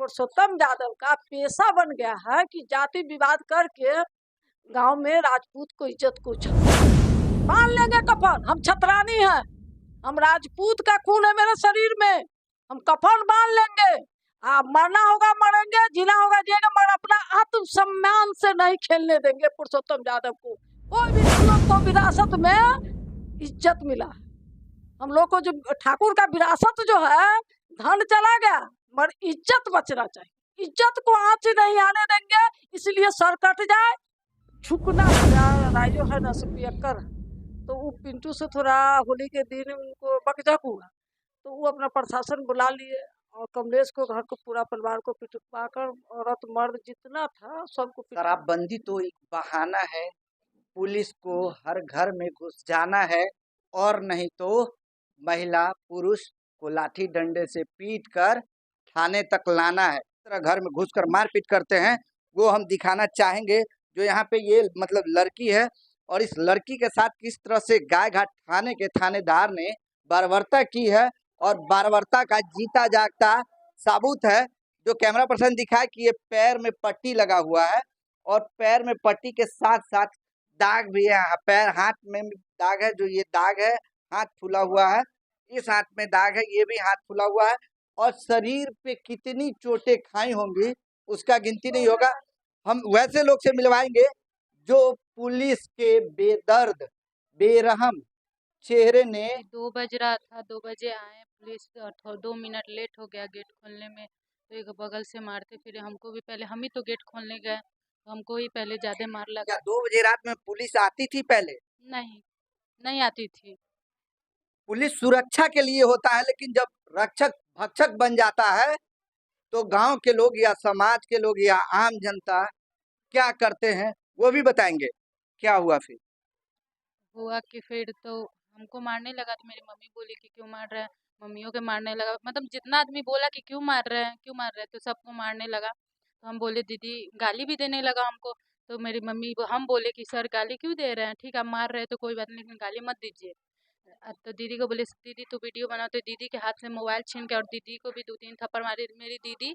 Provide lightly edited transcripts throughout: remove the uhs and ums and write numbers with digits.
पुरुषोत्तम यादव का पेशा बन गया है कि जाति विवाद करके गांव में राजपूत को इज्जत को बांध लेंगे कफन। हम छतरानी हैं, हम राजपूत का खून है मेरे शरीर में, हम कफन बांध लेंगे। मरना होगा मरेंगे, जीना होगा जिएंगे, मगर अपना आत्मसम्मान से नहीं खेलने देंगे पुरुषोत्तम यादव को। कोई भी हम लोग को विरासत में इज्जत मिला, हम लोग को जो ठाकुर का विरासत जो है, धन चला गया मगर इज्जत बचना चाहिए, इज्जत को आंच नहीं आने देंगे। इसलिए सर कट जाए, झुकना राजो है ना सुपियक्कर, तो वो पिंटू से थोड़ा होली के दिन उनको बकझक हुआ, तो वो अपना प्रशासन बुला लिए और कमलेश को घर को पूरा परिवार को पिटवा कर, औरत मर्द जितना था सबको। शराबबंदी तो एक बहाना है, पुलिस को हर घर में घुस जाना है और नहीं तो महिला पुरुष को लाठी डंडे से पीट कर थाने तक लाना है। इस तरह घर में घुसकर मारपीट करते हैं, वो हम दिखाना चाहेंगे। जो यहाँ पे ये मतलब लड़की है और इस लड़की के साथ किस तरह से गायघाट थाने के थानेदार ने बर्बरता की है और बर्बरता का जीता जागता सबूत है। जो कैमरा पर्सन दिखाए कि ये पैर में पट्टी लगा हुआ है और पैर में पट्टी के साथ साथ दाग भी है, पैर हाथ में दाग है, जो ये दाग है हाथ फूला हुआ है, इस हाथ में दाग है, ये भी हाथ फूला हुआ है और शरीर पे कितनी चोटें खाई होंगी उसका गिनती नहीं होगा। हम वैसे लोग से मिलवाएंगे जो पुलिस के बेदर्द बेरहम चेहरे ने 2 बज रहा था, 2 बजे आए पुलिस, 2 मिनट लेट हो गया गेट खोलने में, तो एक बगल से मारते फिरे हमको भी। पहले हम ही तो गेट खोलने गए, तो हमको ही पहले ज्यादा मार लगा। 2 बजे रात में पुलिस आती थी पहले? नहीं आती थी। पुलिस सुरक्षा के लिए होता है, लेकिन जब रक्षक भक्षक बन जाता है तो गांव के लोग या समाज के लोग या आम जनता क्या करते हैं वो भी बताएंगे। क्या हुआ फिर? हुआ कि फिर तो हमको मारने लगा, तो मेरी मम्मी बोली कि क्यों मार रहे हैं, मम्मियों के मारने लगा। मतलब जितना आदमी बोला कि क्यों मार रहे हैं क्यों मार रहे हैं, तो सबको मारने लगा। तो हम बोले दीदी, गाली भी देने लगा हमको। तो मेरी मम्मी हम बोले कि सर गाली क्यों दे रहे हैं, ठीक है मार रहे हैं तो कोई बात नहीं, लेकिन गाली मत दीजिए। तो दीदी को बोले दीदी तू वीडियो बनाओ, तो दीदी के हाथ से मोबाइल छीन के और दीदी को भी 2-3 थप्पड़ मारी। मेरी दीदी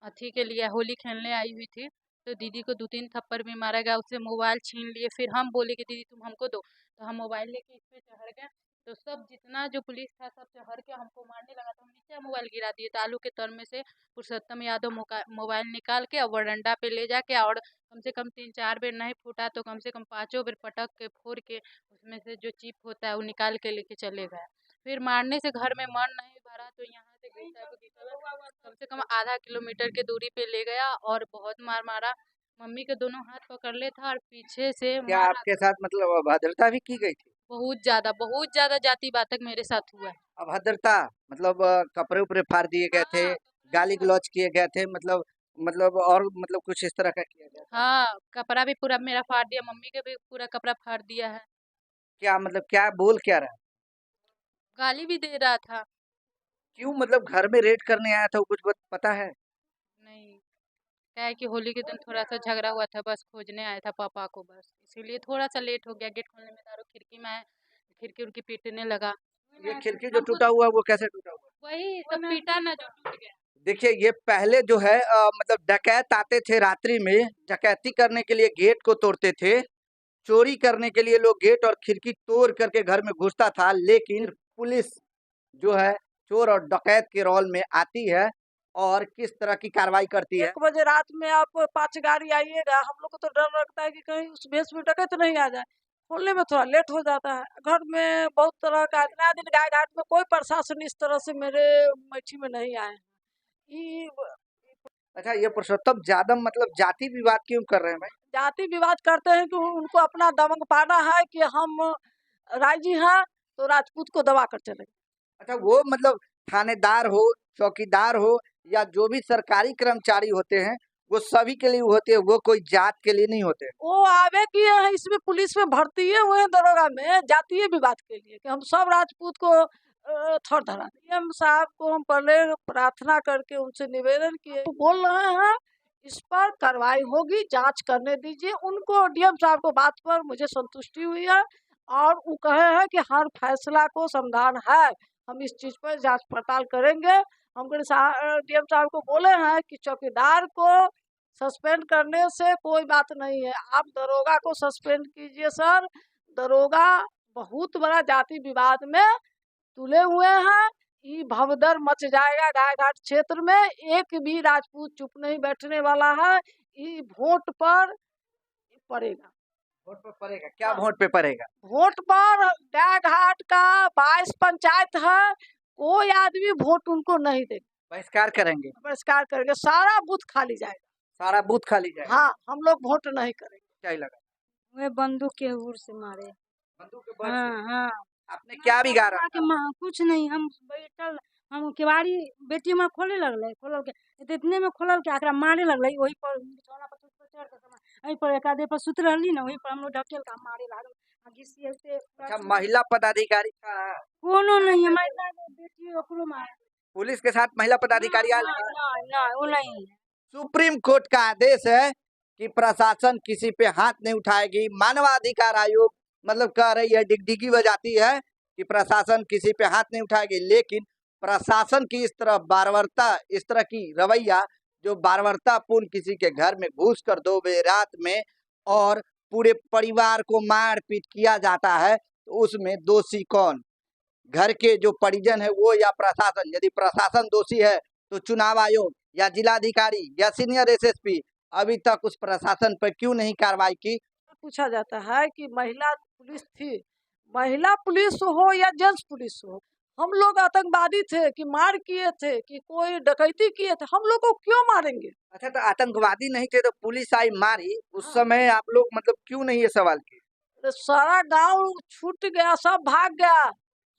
अथी के लिए होली खेलने आई हुई थी, तो दीदी को 2-3 थप्पड़ भी मारा गया, उससे मोबाइल छीन लिए। फिर हम बोले कि दीदी तुम हमको दो, तो हम मोबाइल लेके इस पे चढ़ गए। तो सब जितना जो पुलिस था सब चढ़ के हमको मारने लगा, तो हम नीचे मोबाइल गिरा दिए। तो आलू के तर में से पुरुषोत्तम यादव मोबाइल निकाल के और वरंडा पे ले जाके, और कम से कम 3-4 बेर नहीं फूटा तो कम से कम 5 बेर पटक के फोड़ के उसमें से जो चिप होता है वो निकाल के लेके चले गए। फिर मारने से घर में मन नहीं भरा, तो यहाँ से कम से कम आधा किलोमीटर के दूरी पे ले गया और बहुत मार मारा। मम्मी के दोनों हाथ पकड़ ले था और पीछे से क्या आपके साथ मतलब अभद्रता भी की गई थी? बहुत ज्यादा जाति बातक मेरे साथ हुआ है। अभद्रता मतलब कपड़े उपड़े फाड़ दिए गए थे, गाली गलौज किए गए थे, मतलब और मतलब कुछ इस तरह का किया गया था? हाँ, कपड़ा भी पूरा मेरा फाड़ दिया, मम्मी के भी पूरा कपड़ा फाड़ दिया है। क्या मतलब क्या बोल क्या रहा? गाली भी दे रहा था। क्यों मतलब घर में रेड करने आया था, कुछ पता है? नहीं, क्या है कि होली के दिन थोड़ा सा झगड़ा हुआ था, बस खोजने आया था पापा को, बस इसीलिए थोड़ा सा लेट हो गया। गेट खोलने में तारो खिड़की में आया, खिड़की उनकी पीटने लगा। ये खिड़की जो टूटा हुआ वो कैसे टूटा हुआ? वही सब पीटा ना जो टूट गया। देखिए ये पहले जो है मतलब डकैत आते थे रात्रि में, डकैती करने के लिए गेट को तोड़ते थे, चोरी करने के लिए लोग गेट और खिड़की तोड़ करके घर में घुसता था। लेकिन पुलिस जो है चोर और डकैत के रोल में आती है और किस तरह की कार्रवाई करती है। 1 बजे रात में आप 5 गाड़ी आइएगा, हम लोग को तो डर लगता है कि कहीं उस भेष में डकैत नहीं आ जाए। खोलने में थोड़ा लेट हो जाता है। घर में बहुत तरह का, इतना दिन गाय घाट में कोई प्रशासन इस तरह से मेरे मैठी में नहीं आए। अच्छा, ये पुरुषोत्तम यादव मतलब जाति विवाद क्यों कर रहे हैं भाई? जाति विवाद करते हैं कि उनको अपना दबंग पाना है कि हम राजी हैं तो राजपूत को दबा कर चले। अच्छा, वो मतलब थानेदार हो, चौकीदार हो या जो भी सरकारी कर्मचारी होते हैं वो सभी के लिए होते हैं, वो कोई जात के लिए नहीं होते। वो आवे किए हैं, इसमें पुलिस में भर्ती हुए हैं दरोगा में जातीय विवाद के लिए कि हम सब राजपूत को थर धरा। डीएम साहब को हम पहले प्रार्थना करके उनसे निवेदन किए, बोल रहे हैं इस पर कार्रवाई होगी, जांच करने दीजिए उनको। डीएम साहब को बात पर मुझे संतुष्टि हुई है और वो कहे हैं कि हर फैसला को समाधान है, हम इस चीज पर जांच पड़ताल करेंगे। हम डीएम साहब को बोले हैं कि चौकीदार को सस्पेंड करने से कोई बात नहीं है, आप दरोगा को सस्पेंड कीजिए सर। दरोगा बहुत बड़ा जाति विवाद में तुले हुए हैं। ये भगदड़ मच जाएगा गायघाट क्षेत्र में, एक भी राजपूत चुप नहीं बैठने वाला है। ये वोट पर पड़ेगा। वोट पे पड़ेगा? क्या वोट पे पड़ेगा? वोट पर गायघाट का 22 पंचायत है, कोई आदमी वोट उनको नहीं देगा। बहिष्कार करेंगे? बहिष्कार करेंगे, सारा बूथ खाली जाएगा। सारा बूथ खाली जाएगा? हाँ, हम लोग वोट नहीं करेंगे। क्या ही लगा? वे बंदूक के हुर से मारे। बंदूक के बल से? हाँ हाँ। आपने क्या बिगाड़ा? कुछ नहीं, हम बैठल, हम केवाड़ी बेटी में खोले लगले, खोलल के तो इतने में खोलल के आकरा मारे लगले। वही पर बिछौना पर चढ़ के वही पर एक आधे पर सुत रहली ना, वही पर हम लोग ढकेल का मारे लागल। घिसिए से अच्छा, महिला पदाधिकारी था? कोनो नहीं, हमारी बेटी ओकरो मारे। पुलिस के साथ महिला पदाधिकारी आए? ना वो नहीं। सुप्रीम कोर्ट का आदेश है कि प्रशासन किसी पे हाथ नहीं उठाएगी। मानवाधिकार आयोग मतलब कह रही है, डिगडिगी बजाती है कि प्रशासन किसी पे हाथ नहीं उठाएगी, लेकिन प्रशासन की इस तरह बारबरता, इस तरह की रवैया जो बारबरतापूर्ण किसी के घर में घुस कर 2 बजे रात में और पूरे परिवार को मार पीट किया जाता है, तो उसमें दोषी कौन? घर के जो परिजन है वो या प्रशासन? यदि प्रशासन दोषी है तो चुनाव आयोग या जिलाधिकारी या सीनियर एसएसपी अभी तक उस प्रशासन पर क्यों नहीं कार्रवाई की? पूछा जाता है कि महिला पुलिस थी, महिला पुलिस हो या जेंट्स पुलिस हो, हम लोग आतंकवादी थे कि मार किए थे कि कोई डकैती किए थे, हम लोग को क्यों मारेंगे? अच्छा, तो आतंकवादी नहीं थे तो पुलिस आई मारी, उस समय आप लोग मतलब क्यों नहीं ये सवाल किए? तो सारा गांव छूट गया, सब भाग गया।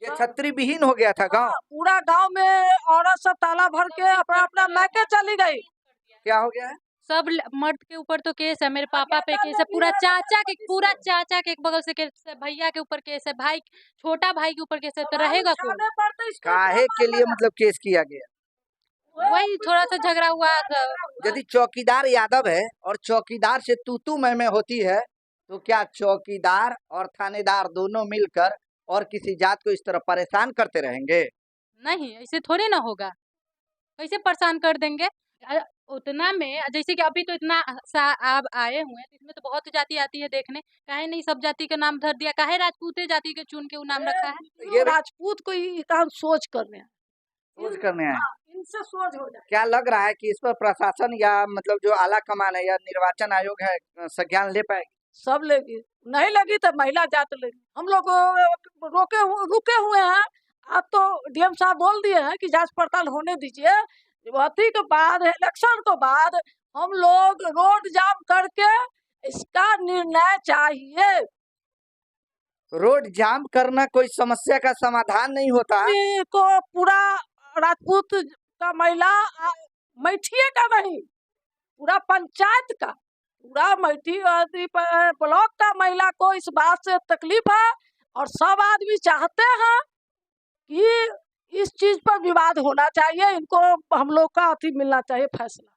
ये छतरी विहीन हो गया था गांव? हाँ, पूरा गांव में औरत सब ताला भर के अपना अपना मैके चली गई। क्या हो गया है? सब मर्द के ऊपर तो केस है, मेरे पापा पे केस है, पूरा चाचा के एक बगल से केस है, भैया के ऊपर केस है, भाई छोटा भाई के ऊपर केस है, तो रहेगा कौन? काहे के लिए मतलब केस किया गया? वही थोड़ा सा झगड़ा हुआ था। यदि चौकीदार यादव है और चौकीदार से तू मैं होती है, तो क्या चौकीदार और थानेदार दोनों मिलकर और किसी जात को इस तरह परेशान करते रहेंगे? नहीं, ऐसे थोड़े ना होगा, कैसे परेशान कर देंगे? उतना में जैसे कि अभी तो इतना आप आए हुए हैं, तो इसमें तो बहुत जाति आती है देखने, काहे नहीं सब जाति का नाम धर दिया? काहे राजपूते जाति के चुन के वो नाम रखा है? ये राजपूत को ही काम सोच करने हैं, सोच करने आए? इनसे सोच हो जाए। क्या लग रहा है कि इस पर प्रशासन या मतलब जो आला कमान है या निर्वाचन आयोग है संज्ञान ले पाएगी? सब लेगी, नहीं लगी तो महिला जात लेगी। हम लोग रुके हुए हैं। अब तो डीएम साहब बोल दिए हैं कि जांच पड़ताल होने दीजिए, अति के बाद, इलेक्शन के बाद हम लोग रोड जाम करके इसका निर्णय चाहिए। रोड जाम करना कोई समस्या का समाधान नहीं होता। को पूरा राजपूत का महिला, मैठिए का नहीं, पूरा पंचायत का, पूरा मैठी ब्लॉक का महिला को इस बात से तकलीफ है और सब आदमी चाहते हैं कि इस चीज पर विवाद होना चाहिए, इनको हम लोग का अति मिलना चाहिए फैसला।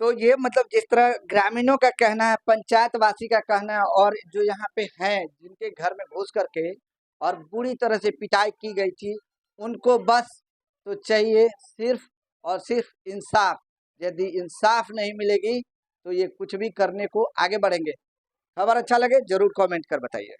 तो ये मतलब जिस तरह ग्रामीणों का कहना है, पंचायतवासी का कहना है, और जो यहाँ पे हैं जिनके घर में घुस करके और बुरी तरह से पिटाई की गई थी, उनको बस तो चाहिए सिर्फ और सिर्फ इंसाफ। यदि इंसाफ नहीं मिलेगी तो ये कुछ भी करने को आगे बढ़ेंगे। खबर अच्छा लगे जरूर कमेंट कर बताइए।